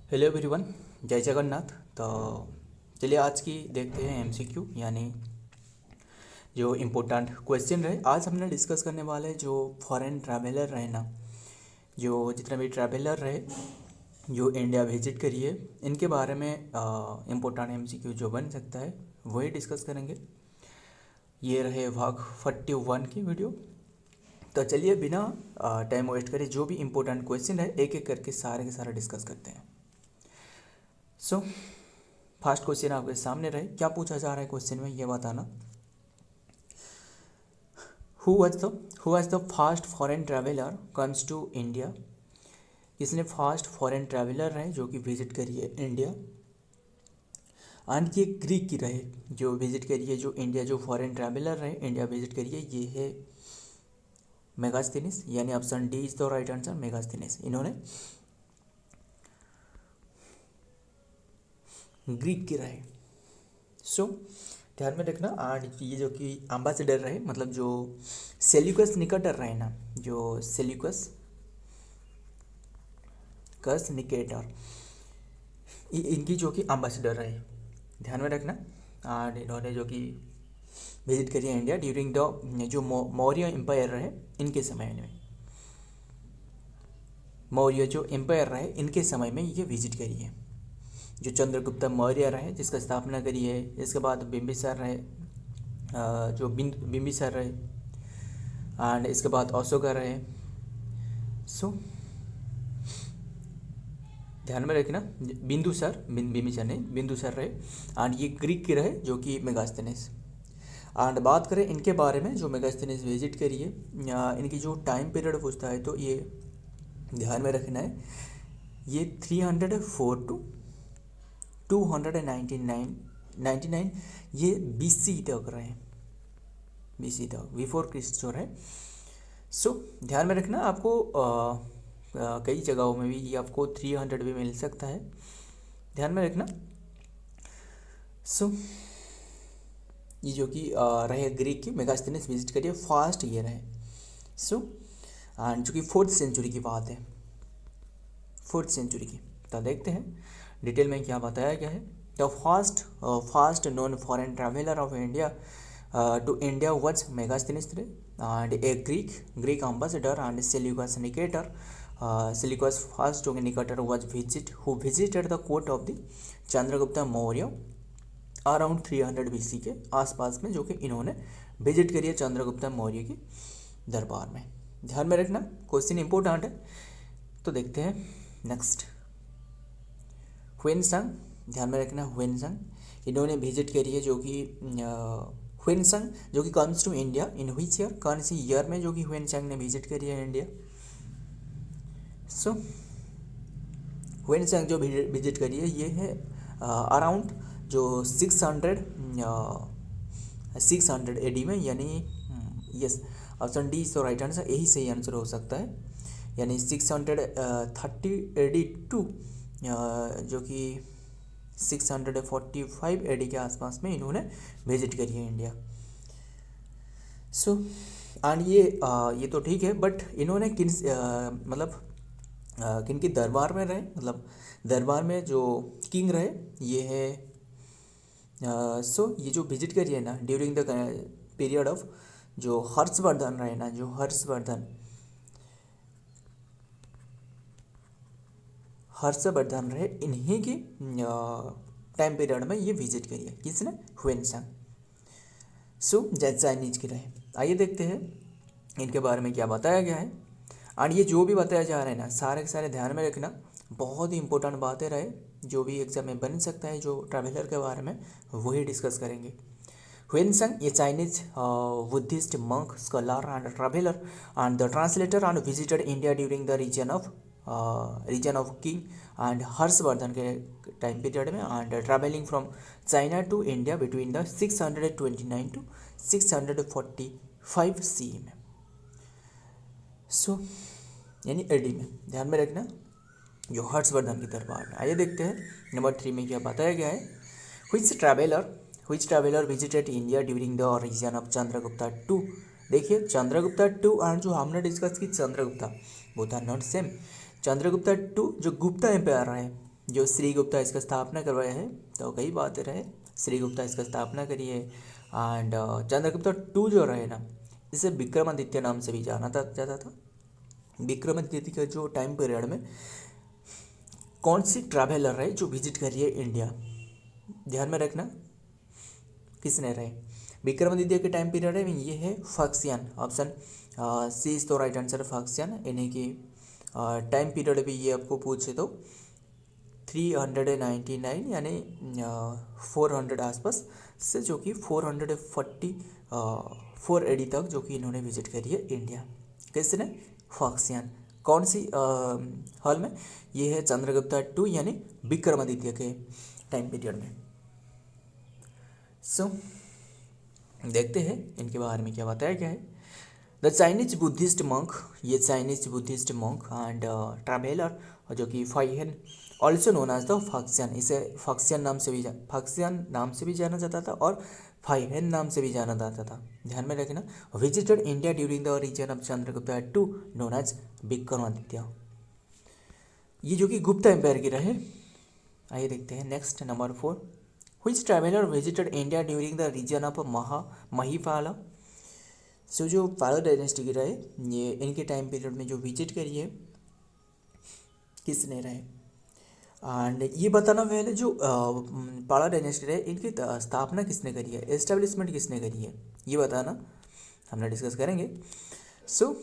Hello everyone, जय जगन्नाथ। तो चलिए आज की देखते हैं एमसीक्यू, यानी जो इम्पोर्टेंट क्वेश्चन रहे। आज हमने डिस्कस करने वाले जो फॉरेन ट्रैवलर रहे ना, जो जितने भी ट्रैवलर रहे जो इंडिया विजिट करिए, इनके बारे में इम्पोर्टेंट एमसीक्यू जो बन सकता है वही डिस्कस करेंगे। ये रहे भाग 41 की वीडियो। तो चलिए बिना टाइम वेस्ट करे जो भी इम्पोर्टेंट क्वेश्चन है एक एक करके सारे के सारे डिस्कस करते हैं। सो फर्स्ट क्वेश्चन आपके सामने रहे, क्या पूछा जा रहा है क्वेश्चन में ये बताना। Who was the first foreign traveller comes to India. किसने फर्स्ट फॉरेन ट्रैवलर रहे जो कि विजिट करिए इंडिया। एंड ये ग्रीक की रहे जो विजिट करिए, जो इंडिया जो फॉरेन ट्रैवलर रहे इंडिया विजिट करिए, ये है मेगास्थनीस, यानी option D is the right answer, Megasthenes. इन्होंने ग्रीक की रहे। सो ध्यान में रखना। और ये जो कि एम्बेसडर रहे, मतलब जो सेल्यूकस निकेटर रहे ना, जो सेल्यूकस कस निकेटर, इनकी जो कि एम्बेसडर रहे, ध्यान में रखना। और इन्होंने जो कि विजिट करी है इंडिया ड्यूरिंग द जो मौर्य एम्पायर रहे इनके समय में, मौर्य जो एम्पायर रहे इनके समय में ये विजिट करी है। जो चंद्रगुप्त मौर्य रहे जिसका स्थापना करी है, इसके बाद बिम्बिसार रहे, जो बिम्बिसार रहे, एंड इसके बाद अशोका रहे। सो ध्यान में रखना, बिंदुसार, बिम्बिसार नहीं, बिंदुसार रहे। एंड ये ग्रीक के रहे जो कि मेगास्थनीस। एंड बात करें इनके बारे में, जो मेगास्थनीस विजिट करी है, इनकी जो टाइम पीरियड पूछता है तो ये ध्यान में रखना है, ये 304 टू 299 ये BC तक रहे, BC तक, बिफोर क्रिस्ट जो रहे। सो ध्यान में रखना, आपको कई जगहों में भी ये आपको 300 भी मिल सकता है, ध्यान में रखना। सो ये जो कि रहे ग्रीक की, मेगास्थनीस विजिट करिए, फास्ट ये रहे। सो एंड जो कि 4th सेंचुरी की बात है, 4th सेंचुरी की। तो देखते हैं डिटेल में क्या बताया गया है। The first non foreign traveller of India to India was Megasthenes and a Greek ambassador and Seleucus Nicator. Seleucus first जो Nicator was visited the court of the Chandragupta Maurya around 300 BC के आसपास में, जो कि इन्होंने विजिट करी है चंद्रगुप्त मौर्य के दरबार में। ध्यान में रखना, क्वेश्चन इंपॉर्टेंट है। तो देखते हैं नेक्स्ट। ह्वेनसांग, ध्यान में रखना, ह्वेनसांग इन्होंने विजिट करी है, जो कि ह्वेनसांग जो कि comes to India in which year, कौन सी ईयर में जो कि ह्वेनसांग ने विजिट करी है इंडिया। सो ह्वेनसांग जो विजिट करी है ये है अराउंड जो 600 AD में, यानी yes option D is the right answer, यही सही आंसर हो सकता है। यानी 630 AD टू जो कि 645 AD के आसपास में इन्होंने विजिट करी है इंडिया। सो एंड ये तो ठीक है, बट इन्होंने किन मतलब किन की दरबार में रहे, मतलब दरबार में जो किंग रहे ये है। सो ये जो विजिट करी है ना ड्यूरिंग द पीरियड ऑफ जो हर्षवर्धन रहे ना, जो हर्षवर्धन रहे, इन्हीं की टाइम पीरियड में ये विजिट करी है। किसने? ह्वेनसांग। सो चाइनीज की रहे। आइए देखते हैं इनके बारे में क्या बताया गया है। और ये जो भी बताया जा रहा है ना, सारे के सारे ध्यान में रखना, बहुत ही इंपॉर्टेंट बातें रहे, जो भी एग्जाम में बन सकता है। जो ट्रैवलर के बारे में वही डिस्कस करेंगे। Xuanzang, a Chinese Buddhist monk, scholar and traveler and the translator, and visited India during the region of King and Harshvardhan के टाइम पीरियड में, and traveling from China to India between the 629 to 645 CE में। सो यानी AD में, ध्यान में रखना, जो हर्षवर्धन की दरबार में। आइए देखते हैं नंबर 3 में क्या बताया गया है। Which traveler visited India during the region of Chandragupta two. देखिए चंद्रगुप्ता टू और जो हमने डिस्कस की Chandragupta, both are not same. Chandragupta two जो गुप्ता एम्पायर रहे, जो श्रीगुप्ता इसका स्थापना करवाया है, तो कई बात रहे श्रीगुप्ता इसका स्थापना करी है। एंड चंद्रगुप्ता टू जो रहे ना, इसे विक्रमादित्य नाम से भी जाना जाता था। विक्रमादित्य के जो टाइम पीरियड में कौन सी ट्रैवलर रहे जो विजिट करी है इंडिया, ध्यान में रखना किसने रहे। विक्रमादित्य के टाइम पीरियड है ये है फक्सियन, ऑप्शन सी इज तो राइट आंसर फक्सियन। इन्हीं की टाइम पीरियड भी ये आपको पूछे तो 399 यानी 400 आसपास से, जो कि 444 एडी तक जो कि इन्होंने विजिट करी है इंडिया। किसने? फक्सियन। कौन सी हॉल में? ये है चंद्रगुप्ता टू यानी विक्रमादित्य के टाइम पीरियड में। सो देखते हैं इनके बारे में क्या बताया गया है। द चाइनीज बुद्धिस्ट मंक, ये Chinese Buddhist monk and traveller जो कि फाइहेन also known as the Faxian, इसे फक्सियन नाम से भी जाना जाता था और फाइहेन नाम से भी जाना जाता था, ध्यान में रखना। Visited India during the reason of Chandragupta two known as Vikramaditya, ये जो कि गुप्ता एम्पायर की रहे। आइए देखते हैं next number 4। Which traveller visited India during the reason of Mahipala. So जो पाला डायनेस्टी की रहे, ये इनके टाइम पीरियड में जो विजिट करी है किसने रहे। एंड ये बताना पहले जो पाला डायनेस्टी रहे इनकी स्थापना किसने करी है, एस्टेब्लिशमेंट किसने करी है, ये बताना हम डिस्कस करेंगे। सो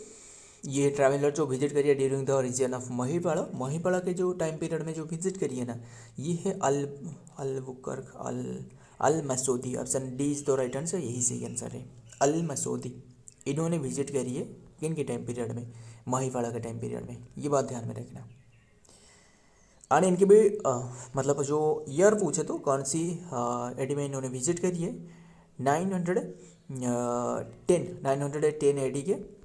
ये ट्रैवलर जो विजिट करिए during the reason of Mahipala के जो टाइम पीरियड में जो विजिट करिए ना, ये है Al Masudi, option D is the right answer, यही सही आंसर है अल मसूदी। इन्होंने विजिट करी है किन के टाइम पीरियड में, महिपाला के टाइम पीरियड में, ये बात ध्यान में रखना। और इनके भी मतलब जो ईयर पूछे तो कौन सी एडी में इन्होंने विजिट करी है, 910 एडी के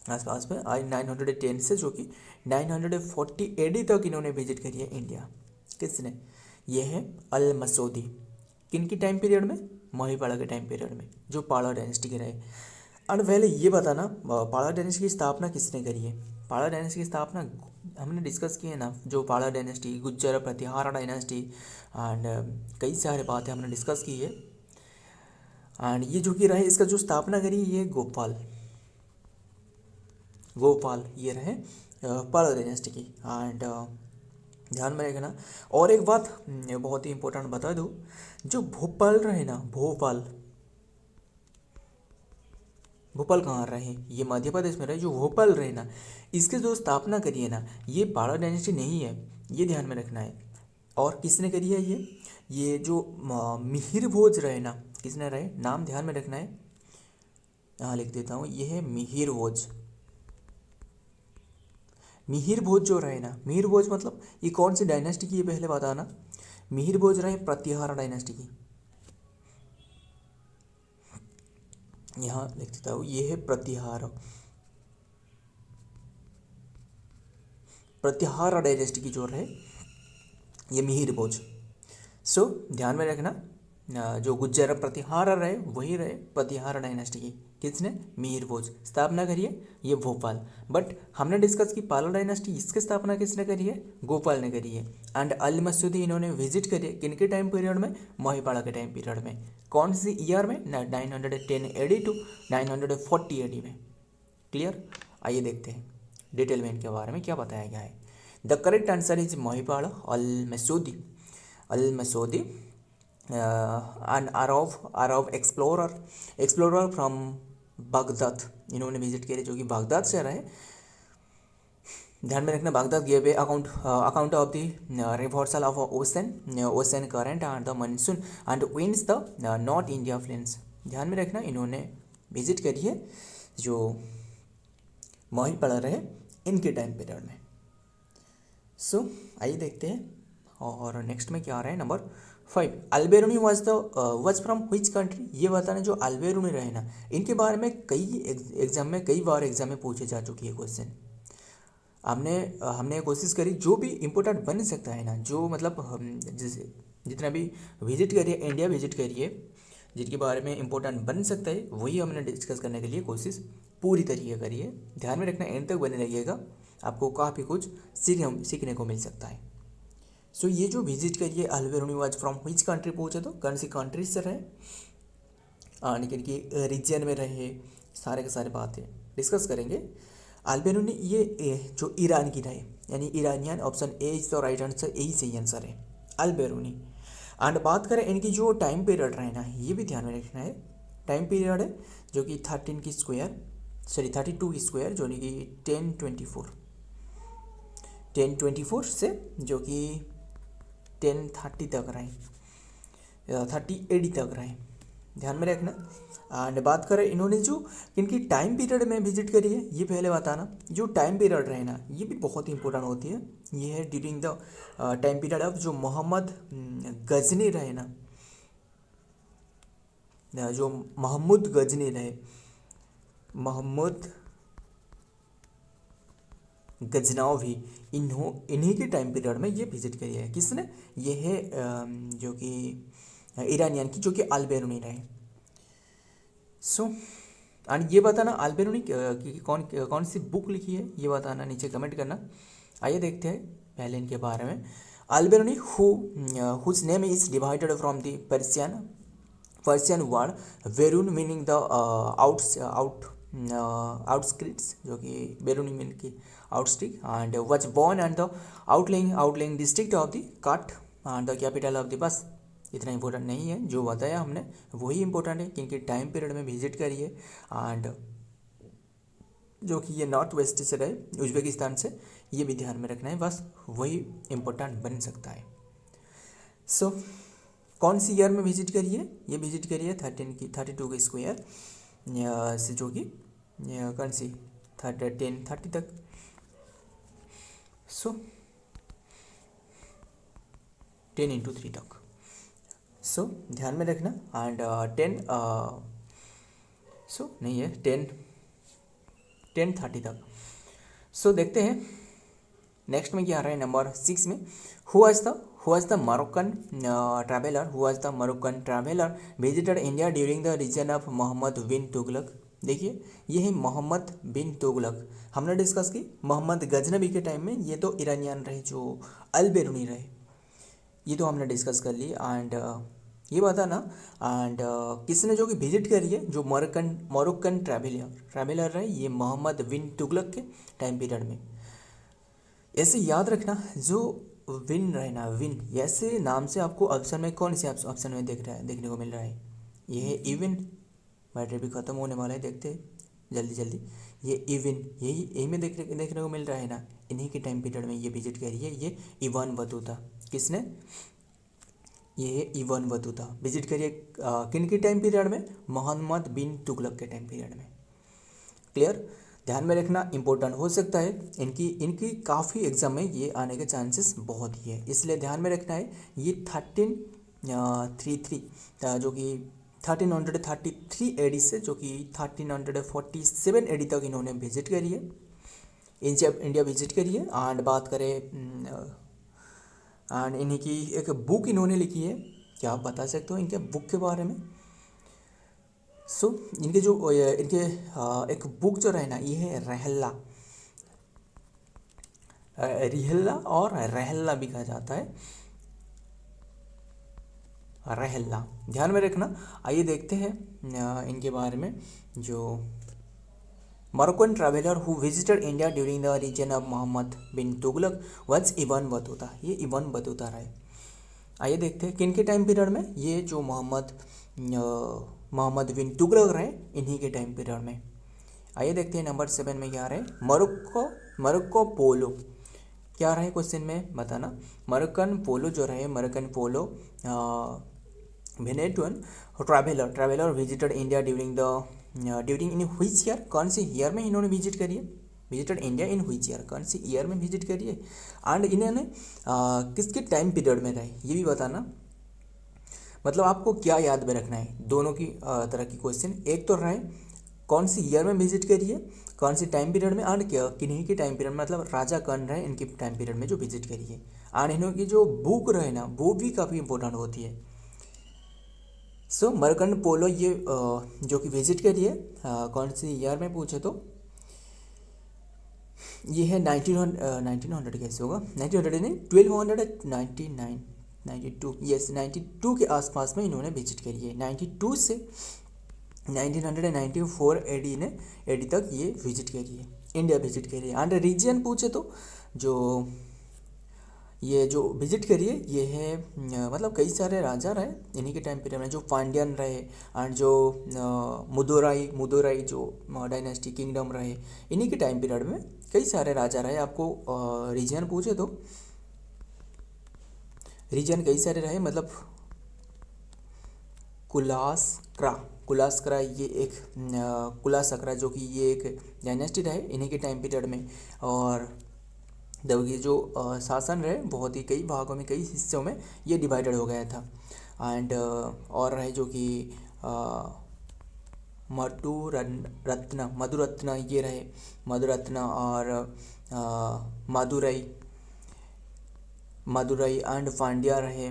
आसपास में, 910 से जो कि 940 एडी तक इन्होंने विजिट करी है इंडिया। किसने? ये है अल मसूदी। किन की टाइम पीरियड में? महिपाला के टाइम पीरियड में, जो पाला डायनेस्टी के रहे। और पहले ये बताना पाला डायनेस्टी की स्थापना किसने करी है। पाला डायनेस्टी की स्थापना हमने डिस्कस की है ना, जो Pala dynasty, Gujjar Pratihar dynasty and कई सारे बातें हमने डिस्कस की है। एंड ये जो कि रहे इसका जो स्थापना करी ये गोपाल ये रहे पाला डायनेस्टी की। एंड ध्यान में रखना। और एक बात बहुत ही इंपॉर्टेंट बता दूँ, जो भोपाल रहे ना, भोपाल कहाँ रहे, ये मध्य प्रदेश में रहे। जो भोपाल रहे ना, इसके जो स्थापना करी है ना, ये पाला डायनेस्टी नहीं है, ये ध्यान में रखना है। और किसने करी है ये जो मिहिर भोज रहे ना, किसने रहे, नाम ध्यान में रखना है, यहाँ लिख देता हूँ, ये है मिहिर भोज जो रहे ना, मिहिर भोज मतलब ये कौन सी डायनेस्टी की, ये पहले बताना। मिहिर भोज रहे प्रतिहार डायनेस्टी की, यहाँ लिख देता हूँ, ये है प्रतिहार डायनेस्टी की जो रहे ये मिहिर भोज। सो ध्यान में रखना, जो गुज्जर प्रतिहार रहे वही रहे प्रतिहार डायनेस्टी की। किसने? मिहिर भोज। स्थापना करी है ये भोपाल। बट हमने डिस्कस की पाला डायनेस्टी, इसकी स्थापना किसने करी है, गोपाल ने करी है। एंड अल मसूदी इन्होंने विजिट करी है किन के टाइम पीरियड में, महिपाला के टाइम पीरियड में। कौन सी ईयर में, 910 एडी टू 940 एडी में। क्लियर? आइए देखते हैं डिटेल में इनके बारे में क्या बताया गया है। The correct answer is Mahipala Al Masudi an Arab explorer from Baghdad इन्होंने विजिट किया, जो कि बगदाद से रहे। ध्यान में रखना, Baghdad give a account of the reversal of ocean current and the monsoon and winds the north India plains. ध्यान में रखना, इन्होंने विजिट करी है जो महिपाला रहे इनके टाइम पीरियड में। सो आइए देखते हैं और नेक्स्ट में क्या आ रहा है number 5। Alberuni was from which country. ये बताना, जो अल्बेरुनी रहे ना, इनके बारे में कई बार एग्जाम में पूछे जा चुकी है क्वेश्चन। हमने कोशिश करी जो भी इम्पोर्टेंट बन सकता है ना, जो मतलब जितना भी विजिट करिए इंडिया विजिट करिए, जिनके बारे में इम्पोर्टेंट बन सकता है वही हमने डिस्कस करने के लिए कोशिश पूरी तरीके करिए। ध्यान में रखना, एंड तक बने रहिएगा, आपको काफ़ी कुछ सीखने को मिल सकता है। सो ये जो विजिट करिए Alberuni was from which country पूछे तो कौन सी कंट्री से रहे, लेकिन कि रीजन में रहे, सारे के सारे बातें डिस्कस करेंगे। अल्बेरुनी ये जो ईरान की रहे, यानी Iranian, option A is the right answer, यही सही आंसर है अल्बेरुनी। एंड बात करें इनकी जो टाइम पीरियड रहना है, ये भी ध्यान में रखना है। टाइम पीरियड है जो कि 13 की स्क्वायर, सॉरी 32 की स्क्वायर, जो कि 1024 से जो कि 1030 तक रहे, 30 AD तक रहे, ध्यान में रखना। एंड बात करें इन्होंने जो इनकी टाइम पीरियड में विजिट करी है, ये पहले बताना। जो टाइम पीरियड रहे ना, ये भी बहुत इंपॉर्टेंट होती है। ये है during the time period of जो मोहम्मद गजनी रहे ना, जो महमूद गजनी रहे, महमूद गजनवी, इन्हीं के टाइम पीरियड में ये विजिट करी है। किसने? ये है जो कि ईरानियन की, जो कि अल्बेरुनी रहे। सो एंड ये बताना अल्बेरुनी की कौन सी बुक लिखी है, ये बताना, नीचे कमेंट करना। आइए देखते हैं पहले इनके बारे में। Alberuni whose name is divided from the Persian word वेरून मीनिंग द आउटस्क्रिट्स, जो कि बेरूनी मीन की outskirts, and was born and the outlying district of the Kath and the capital of the, बस इतना इंपॉर्टेंट नहीं है, जो बताया हमने वही इंपॉर्टेंट है, क्योंकि टाइम पीरियड में विजिट करिए। एंड जो कि ये नॉर्थ वेस्ट से रहे, उज्बेकिस्तान से, ये भी ध्यान में रखना है, बस वही इंपॉर्टेंट बन सकता है। सो कौन सी ईयर में विजिट करिए? ये विजिट करिए 32 की स्क्वायर से, जो कि कौन सी 1030 तक। सो 10 × 3 तक। सो ध्यान में रखना। एंड 10 सो नहीं है 1030 तक। सो देखते हैं नेक्स्ट में क्या आ रहा है। नंबर 6 में who was the Moroccan traveller visited India during the reason of Mohammad bin Tughlaq. देखिए ये है मोहम्मद बिन तुगलक, हमने डिस्कस की। मोहम्मद गजनबी के टाइम में ये तो ईरानियन रहे, जो अल्बेरुनी रहे, ये तो हमने डिस्कस कर ली। एंड ये बताना, एंड किसने जो कि विजिट करी है, जो मोरक्कन ट्रैवलर रहे, ये मोहम्मद बिन तुगलक के टाइम पीरियड में। ऐसे याद रखना, जो विन रहे ना, विन ऐसे नाम से आपको ऑप्शन में कौन से ऑप्शन में देखने को मिल रहा है? ये है इवन, बैटरी भी ख़त्म होने वाला है, देखते हैं जल्दी। ये इवन यही में देखने को मिल रहा है ना, इन्हीं के टाइम पीरियड में ये विजिट करी है। ये इब्न बतूता, किसने? ये इब्न बतूता विजिट करिए किन के टाइम पीरियड में? मोहम्मद बिन तुगलक के टाइम पीरियड में। क्लियर? ध्यान में रखना, इंपॉर्टेंट हो सकता है, इनकी काफ़ी एग्जाम में ये आने के चांसेस बहुत ही है, इसलिए ध्यान में रखना है। ये 1333 जो कि 1333 AD से जो कि 1347 AD तक इन्होंने विजिट करी है, इंडिया विजिट करी है। एंड बात करें एंड इन्हीं की एक बुक इन्होंने लिखी है, क्या आप बता सकते हो इनके बुक के बारे में? सो इनके एक बुक जो रहे ना, ये है रिहल्ला और रहल्ला भी कहा जाता है, रहल्ला, ध्यान में रखना। आइए देखते हैं इनके बारे में। जो Moroccan traveller who visited India during the reason of Mohammad bin Tughlaq was Ibn Battuta, ये इब्न बतूता रहे। आइए देखते हैं किन के टाइम पीरियड में? ये जो मोहम्मद बिन तुगलक रहे, इन्हीं के टाइम पीरियड में। आइए देखते हैं नंबर 7 में क्या रहे। मोरक्को पोलो क्या रहे क्वेश्चन में बताना। मोरक्कन पोलो जो रहे, Marco Polo Venetian traveller visited India during in which year, कौन सी ईयर में इन्होंने विजिट करी है? Visited India in which year, कौन सी ईयर में विजिट करी है? एंड इन्होंने किसके टाइम पीरियड में रहे, ये भी बताना। मतलब आपको क्या याद में रखना है, दोनों की तरह की क्वेश्चन। एक तो रहे कौन सी ईयर में विजिट करी है, कौन सी टाइम पीरियड में, एंड किन्हीं के टाइम पीरियड में, मतलब राजा कौन रहे इनके टाइम पीरियड में जो विजिट करी है। एंड इन्हों की जो बुक रहे ना, वो भी काफ़ी इंपॉर्टेंट होती है। सो मोरक्कन पोलो ये जो कि विजिट करी है कौन सी ईयर में पूछे तो ये है 1900 कैसे होगा, 1900 नहीं, 1299, 92, यस 92 के आसपास में इन्होंने विजिट करी है। 92 से 1994 एडी ने एडी तक ये विजिट करी है, इंडिया विजिट करी है। एंड रीजन पूछे तो जो ये जो विजिट करिए ये है मतलब कई सारे राजा रहे इन्हीं के टाइम पीरियड में, जो पांड्यन रहे एंड जो मुदोराई जो डायनेस्टी किंगडम रहे, इन्हीं के टाइम पीरियड में कई सारे राजा रहे। आपको रीजन पूछे तो रीजन कई सारे रहे, मतलब कुलास्करा ये एक कुलासकरा जो कि ये एक डायनेस्टी रहे इन्हीं के टाइम पीरियड में। और जब ये जो शासन रहे बहुत ही कई भागों में, कई हिस्सों में ये डिवाइडेड हो गया था। एंड और रहे जो कि मधुरत्न ये रहे, मधुरत्न और मदुरई एंड पांड्या रहे।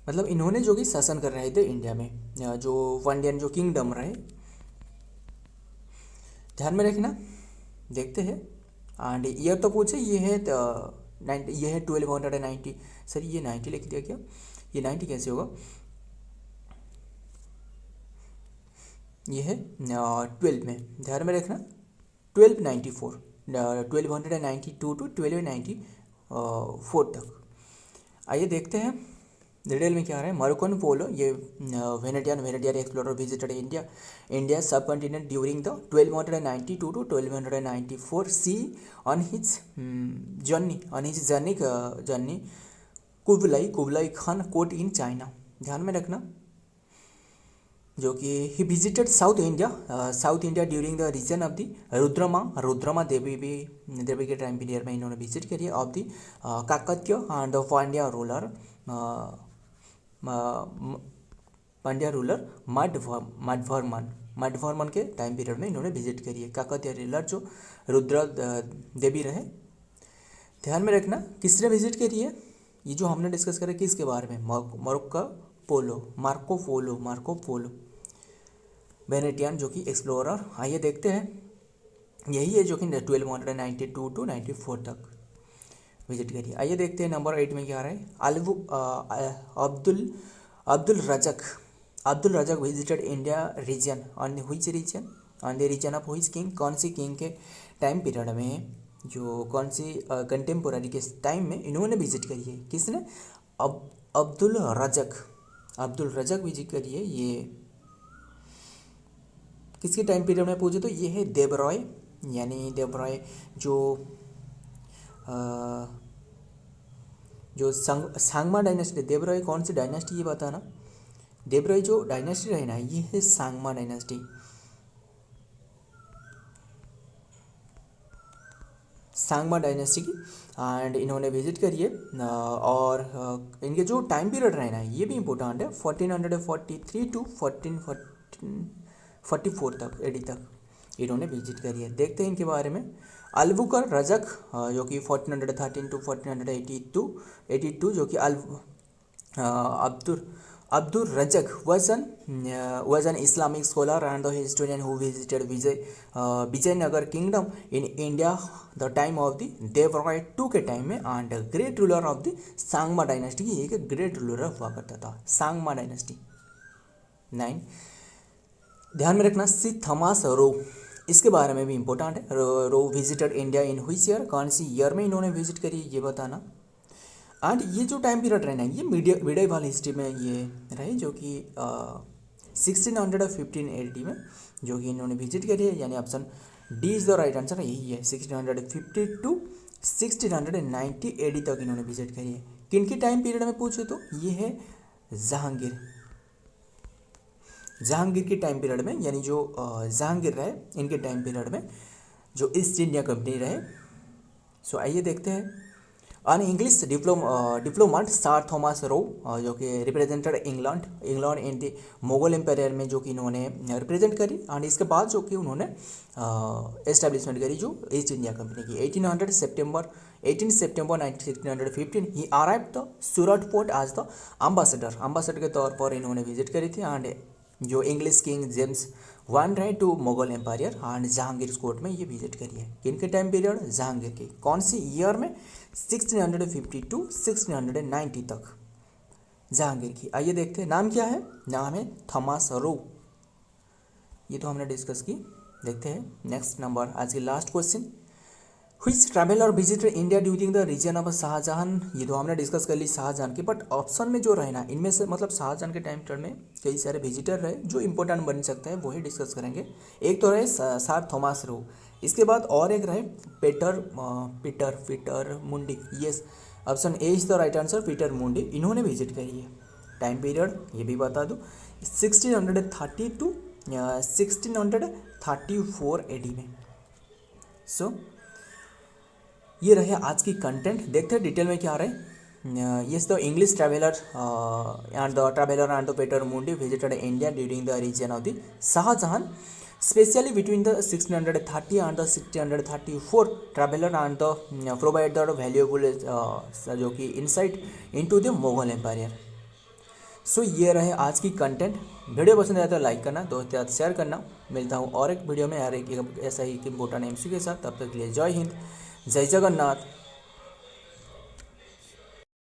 मतलब इन्होंने जो कि शासन कर रहे थे इंडिया में, जो पांड्यन जो किंगडम रहे, ध्यान में रखना। देखते हैं एंड ईयर तो पूछे, ये है 1290। सर ये 90 लिख दिया क्या, ये 90 कैसे होगा, ये है 12 में, ध्यान में रखना 1292 टू 1294 तक। आइए देखते हैं डिटेल में क्या है। मार्को पोलो ये Venetian explorer visited India sub continent during the 1292 to 1294 C on his journey Kublai Khan court in China. ध्यान में रखना जो कि he visited south India during the reason of the Rudrama Devi के टाइम पीरियड में इन्होंने visit करी of the Kakatiya and Pandya ruler Maravarman के टाइम पीरियड में इन्होंने विजिट करी है। काकत्य रूलर जो रुद्र देवी रहे। ध्यान में रखना किसने विजिट करी है, ये जो हमने डिस्कस करा किसके बारे में, मार्को पोलो वेनेटियन जो कि एक्सप्लोरर। आइए देखते हैं, यही है जो कि 1292 टू 94 तक विजिट करिए। आइए देखते हैं नंबर 8 में क्या आ रहा है। Abdul Razzaq visited India region on which region, on the reason of which king, कौन सी किंग के टाइम पीरियड में, जो कौन सी कंटेम्पोररी के टाइम में इन्होंने विजिट करी है, किसने, अब्दुल रजक विजिट करी है। ये किसके टाइम पीरियड में पूछे तो ये है देवराय जो सांगमा डायनेस्टी। देवराय कौन सी डायनेस्टी ये बताना, देवराय जो डायनेस्टी रहे ना ये है सांगमा डायनेस्टी। सांगमा डायनेस्टी की एंड इन्होंने विजिट करी है। और इनके जो टाइम पीरियड रहे ना ये भी इम्पोर्टेंट है, 1443 टू 1444 तक एडी तक इन्होंने विजिट करी है। देखते हैं इनके बारे में। अल्बुकर रजक जो कि 1413 टू 1482 जो कि Abdul Razzaq was an Islamic scholar and the historian who visited Vijayanagara kingdom in India the time of the Devaraya II के टाइम में and great ruler of the Sangama dynasty की एक ग्रेट रूलर हुआ करता था सांगमा डायनेस्टी। 9 ध्यान में रखना। सी थॉमस रो, इसके बारे में भी इम्पोर्टेंट है। Roe visited India in which year, कौन सी ईयर में इन्होंने विजिट करी ये बताना। एंड ये जो टाइम पीरियड रहना है ये मीडिएवल हिस्ट्री में ये रहे जो कि 1615 AD में जो कि इन्होंने विजिट करी है, यानी option D is the right answer, यही है। 1650 टू 1690 AD तक इन्होंने विजिट करी है। किन के टाइम पीरियड में पूछे तो ये है जहांगीर के टाइम पीरियड में, यानी जो जहांगीर रहे इनके टाइम पीरियड में जो ईस्ट इंडिया कंपनी रहे। सो आइए देखते हैं। An English diplomat sir Thomas Roe जो कि represented England in the Mughal empire में जो कि इन्होंने रिप्रेजेंट करी एंड इसके बाद जो कि उन्होंने एस्टेब्लिशमेंट करी जो ईस्ट इंडिया कंपनी की। 18 सितंबर 1615 he arrive the Surat port as the ambassador के तौर पर इन्होंने विजिट करी थी। एंड जो English king James one right to Mughal empire and Jahangir court में ये विजिट करी है। किनके टाइम पीरियड? जहांगीर के। कौन सी ईयर में? 1650 टू 1690 तक जहांगीर की। आइए देखते हैं, नाम क्या है? नाम है थॉमस रो। ये तो हमने डिस्कस की। देखते हैं नेक्स्ट नंबर, आज की last question. Which traveller visited India during the reason of Shahjahan. ये तो हमने डिस्कस कर ली शाहजहां की, बट ऑप्शन में जो रहे ना, इनमें से मतलब शाहजहां के टाइम पीरियड में कई सारे विजिटर रहे जो इंपॉर्टेंट बन सकते हैं, वही डिस्कस करेंगे। एक तो रहे सर थॉमस रो, इसके बाद और एक रहे पीटर मुंडी। Yes, option A is the right answer, Peter मुंडी। इन्होंने विजिट करी है। टाइम पीरियड ये भी बता दूँ, 1630 टू 1634 AD में। सो ये रहे आज की कंटेंट। देखते हैं डिटेल में क्या रहे। Yes, the English traveller and the Peter Mundy visited India during the reason of the Shahjahan, specially between the 1630 and the 1634 traveller and the provide the valuable जो कि insight into the Mughal empire. So ये रहे आज की content. Video पसंद आया तो like करना, दोस्तों के साथ शेयर करना। मिलता हूँ और एक वीडियो में यार एक ऐसा ही इंपॉर्टेंट एमसीक्यू के साथ। तब तक के लिए जय हिंद, जय जगन्नाथ।